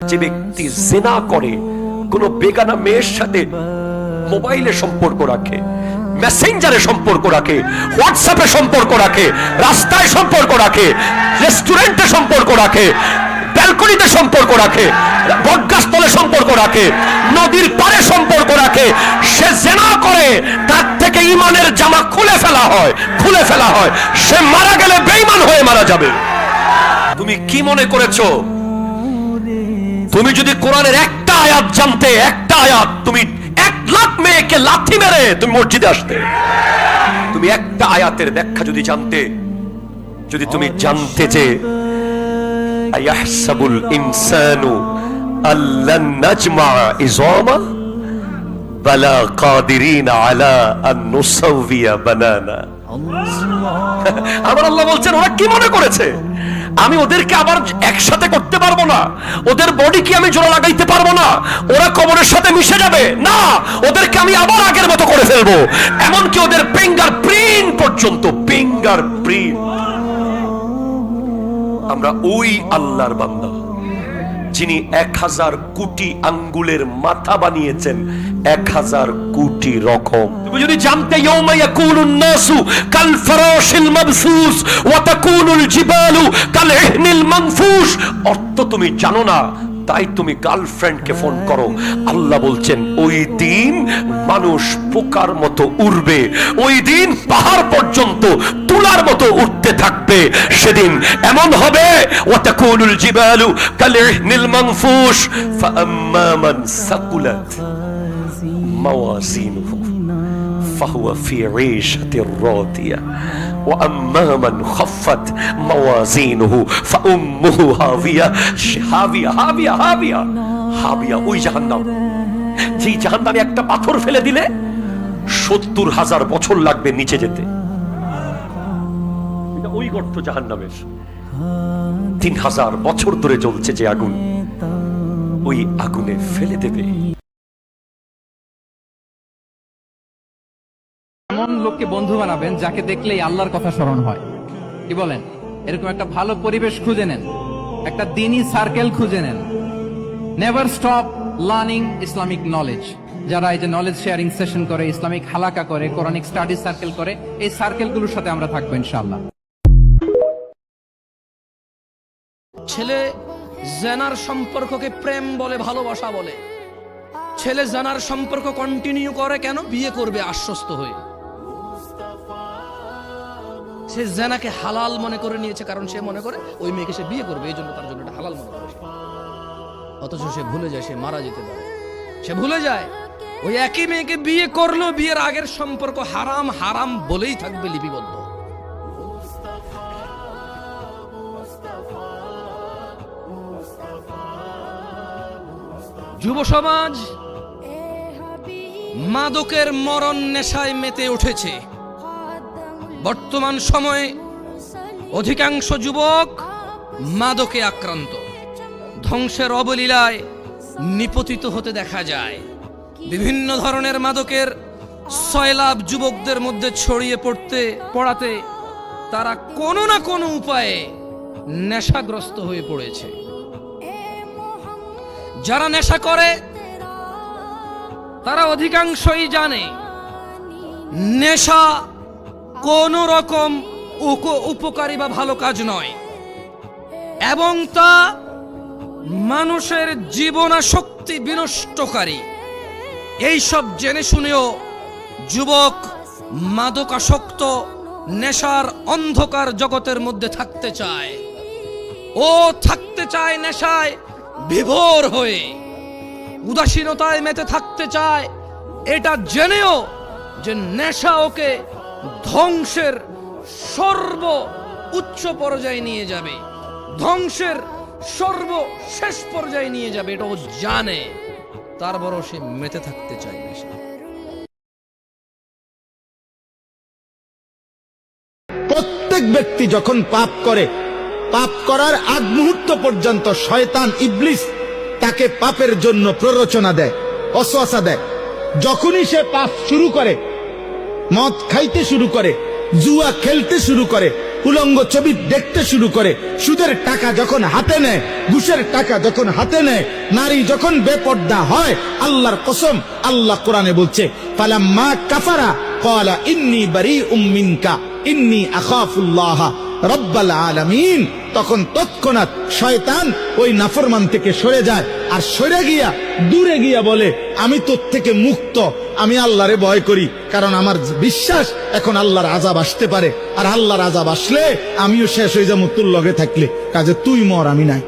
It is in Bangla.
যে ব্যক্তি জিনা করে, কোন বেগানা মেয়ের সাথে মোবাইলে সম্পর্ক রাখে, মেসেঞ্জারে সম্পর্ক রাখে, হোয়াটসঅ্যাপে সম্পর্ক রাখে, রাস্তায় সম্পর্ক রাখে, রেস্টুরেন্টে সম্পর্ক রাখে, ব্যালকনিতে সম্পর্ক রাখে, বটগাছতলে সম্পর্ক রাখে, নদীর পাড়ে সম্পর্ক রাখে, সে জিনা করে, তার থেকে ঈমানের জামা খুলে ফেলা হয়, সে মারা গেলে বেঈমান হয়ে মারা যাবে। তুমি কি মনে করেছো তুমি যদি কোরআনের একটা আয়াত জানতে, একটা আয়াত, তুমি 1 লাখ মেয়েকে লাথি মেরে তুমি মসজিদে আসতে? তুমি একটা আয়াতের ব্যাখ্যা যদি জানতে, যদি তুমি জানতে যে আয়াহসাবুল ইনসানু আল্লান নাজমা ইযামা বালা কাদিরিন আলা আন নুসাউবিয়া বানানা। আমার আল্লাহ বলছেন, ওরা কি মনে করেছে আমি ওদেরকে আবার একসাথে করতে পারবো না? ওদের বডি কি আমি জোড়া লাগাইতে পারবো না? ওরা কবরের সাথে মিশে যাবে না, ওদেরকে আমি আবার আগের মতো করে ফেলবো। এমনকি ওদের ফিঙ্গার প্রিন্ট পর্যন্ত, ফিঙ্গার প্রিন্ট। আমরা ওই আল্লাহর বান্দা যিনি 1000 কোটি আঙ্গুলের মাথা বানিয়েছেন 1000 কোটি রকম। তুমি যদি জানতে ইয়াউমা ইয়াকুনুন নাসু কাল ফারাশিল মাবসুস ওয়া তাকুনুল জিবালু কাল ইহনিল মানফুস, অর্থ তুমি জানো না, তাই তুমি গার্লফ্রেন্ডকে ফোন করো। আল্লাহ বলছেন ওই দিন মানুষ পোকার মতো উড়বে, ওই দিন পাহাড় পর্যন্ত তুলার মতো উঠতে থাকবে। সেদিন এমন হবে ওয়া তাকুনুল জিবালু কাল ইহনিল মানফুস ফাআম্মা মান সাকুলাত মাওয়াজিনুহু ফাহুয়া ফি ঈশাতির রাদিয়া ওয়া আম্মা মান খাফফাত মাওয়াজিনুহু ফাউম্মুহু হাবিয়া। হাবিয়া ওই জাহান্নাম, যেই জাহান্নামে একটা পাথর ফেলে দিলে 70,000 বছর লাগবে নিচে যেতে। এটা ওই গর্ত জাহান্নামের, 3000 বছর ধরে জ্বলছে যে আগুন, ওই আগুনে ফেলে দেবে। এমন লোককে বন্ধু বানাবেন যাকে দেখলেই আল্লাহর কথা স্মরণ হয়। কি বলেন? এরকম একটা ভালো পরিবেশ খুঁজে নেন, একটা দ্বীনি সার্কেল খুঁজে নেন। Never stop learning Islamic knowledge. যারা এই যে নলেজ শেয়ারিং সেশন করে, ইসলামিক হালাকা করে, কোরআনিক স্টাডি সার্কেল করে, এই সার্কেলগুলোর সাথে আমরা থাকবো ইনশাআল্লাহ। ছেলে জানার সম্পর্ককে প্রেম বলে, ভালোবাসা বলে। ছেলে জানার সম্পর্ক কন্টিনিউ করে কেন? বিয়ে করবে আশ্বস্ত হয়ে। সে জানাকে হালাল মনে করে নিয়েছে, কারণ সে মনে করে ওই মেয়েকে সে বিয়ে করবে, এই জন্য তার জন্য এটা হালাল মনে করে। অথচ সে ভুলে যায় সে মারা যেতে পারে। সে ভুলে যায় ওই একই মেয়েকে বিয়ে করলো, বিয়ের আগের সম্পর্ক হারাম হারাম বলেই থাকবে লিপিবদ্ধ। যুব সমাজ মাদকের মরণ নেশায় মেতে উঠেছে। বর্তমান সময়ে অধিকাংশ যুবক মাদকে আক্রান্ত, ধ্বংসের অবলীলায় নিপতিত হতে দেখা যায়। বিভিন্ন ধরনের মাদকের সয়লাভ যুবকদের মধ্যে ছড়িয়ে পড়াতে তারা কোনো না কোনো উপায়ে নেশাগ্রস্ত হয়ে পড়েছে। যারা নেশা করে তারা অধিকাংশই জানে নেশা কোন রকম উপকারী বা ভালো কাজ নয়, এবং তা মানুষের জীবনাশক্তি বিনষ্টকারী। এইসব জেনে শুনেও যুবক মাদকাসক্ত নেশার অন্ধকার জগতের মধ্যে থাকতে চায়। ও থাকতে চায় নেশায় বিভোর হয়ে, উদাসীনতায় মেতে থাকতে চায়, এটা জেনেও যে নেশা ওকে ধ্বংসের সর্ব উচ্চ পর্যায়ে নিয়ে যাবে, ধ্বংসের সর্বশেষ পর্যায়ে নিয়ে যাবে, এটা ও জানে, তারপরও সে মেতে থাকতে চায় নেশা। প্রত্যেক ব্যক্তি যখন পাপ করে, পাপ করার আগ মুহূর্ত পর্যন্ত শয়তান ইবলিস তাকে পাপের জন্য প্ররোচনা দেয়, ওয়াসওয়াসা দেয়। যখনই সে পাপ শুরু করে, মদ খাইতে শুরু করে, জুয়া খেলতে শুরু করে, উলঙ্গ ছবি দেখতে শুরু করে, সুদের টাকা যখন হাতে নেয়, ঘুষের টাকা যখন হাতে নেয়, নারী যখন বেপর্দা হয়, আল্লাহর কসম, আল্লাহ কোরআনে বলছে ফালাম্মা কাফারা ক্বালা ইন্নী বারীউম মিনকা ইন্নী আখাফুল্লাহ রব্বাল আলামিন। তখন তৎক্ষণাৎ শয়তান ওই নাফরমান থেকে সরে যায়, আর সরে গিয়া দূরে গিয়া বলে আমি তোর থেকে মুক্ত, আমি আল্লাহরে ভয় করি, কারণ আমার বিশ্বাস এখন আল্লাহর আযাব আসতে পারে, আর আল্লাহর আযাব আসলে আমিও শেষ হয়ে যাবো তোর লগে থাকলে, কাজে তুই মর আমি নাই।